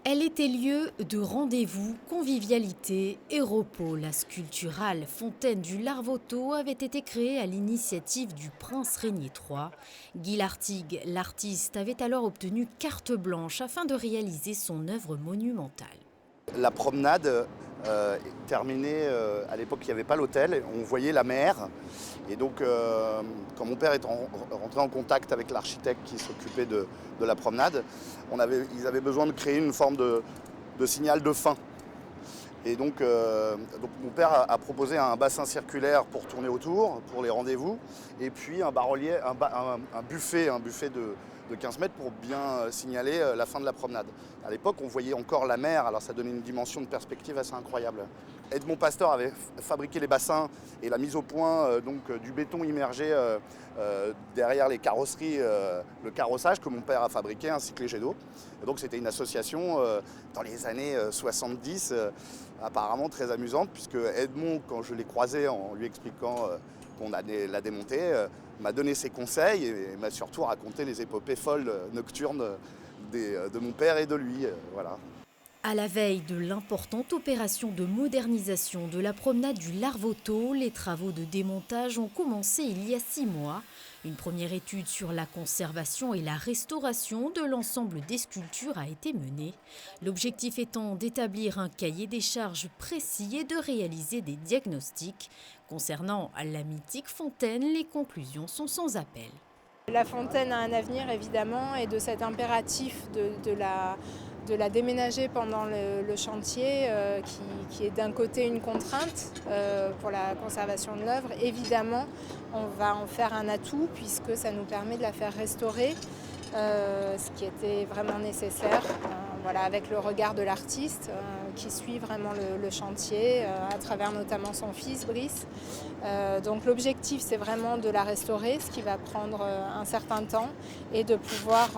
Elle était lieu de rendez-vous, convivialité et repos. La sculpturale fontaine du Larvoto avait été créée à l'initiative du prince Régnier III. Guy Lartigue, l'artiste, avait alors obtenu carte blanche afin de réaliser son œuvre monumentale. La promenade terminée, à l'époque il n'y avait pas l'hôtel, on voyait la mer. Et donc quand mon père est rentré en contact avec l'architecte qui s'occupait de la promenade, ils avaient besoin de créer une forme de signal de fin. Et donc mon père a proposé un bassin circulaire pour tourner autour, pour les rendez-vous, et puis un bas-relief, un buffet de 15 mètres pour bien signaler la fin de la promenade. À l'époque, on voyait encore la mer, alors ça donnait une dimension de perspective assez incroyable. Edmond Pasteur avait fabriqué les bassins et la mise au point du béton immergé derrière les carrosseries, le carrossage que mon père a fabriqué, ainsi que les jets d'eau. Et donc c'était une association dans les années 70, apparemment très amusante, puisque Edmond, quand je l'ai croisé en lui expliquant qu'on l'a démonté, m'a donné ses conseils et m'a surtout raconté les épopées folles nocturnes de mon père et de lui. Voilà. À la veille de l'importante opération de modernisation de la promenade du Larvoto, les travaux de démontage ont commencé il y a 6 mois. Une première étude sur la conservation et la restauration de l'ensemble des sculptures a été menée. L'objectif étant d'établir un cahier des charges précis et de réaliser des diagnostics. Concernant la mythique fontaine, les conclusions sont sans appel. La fontaine a un avenir évidemment, et de cet impératif de la déménager pendant le chantier qui est d'un côté une contrainte pour la conservation de l'œuvre. Évidemment, on va en faire un atout puisque ça nous permet de la faire restaurer, ce qui était vraiment nécessaire, voilà, avec le regard de l'artiste qui suit vraiment le chantier à travers notamment son fils Brice. Donc l'objectif, c'est vraiment de la restaurer, ce qui va prendre un certain temps, et de pouvoir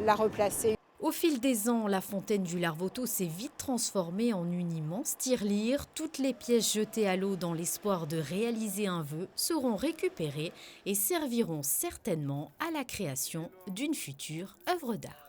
la replacer. Au fil des ans, la fontaine du Larvoto s'est vite transformée en une immense tirelire. Toutes les pièces jetées à l'eau dans l'espoir de réaliser un vœu seront récupérées et serviront certainement à la création d'une future œuvre d'art.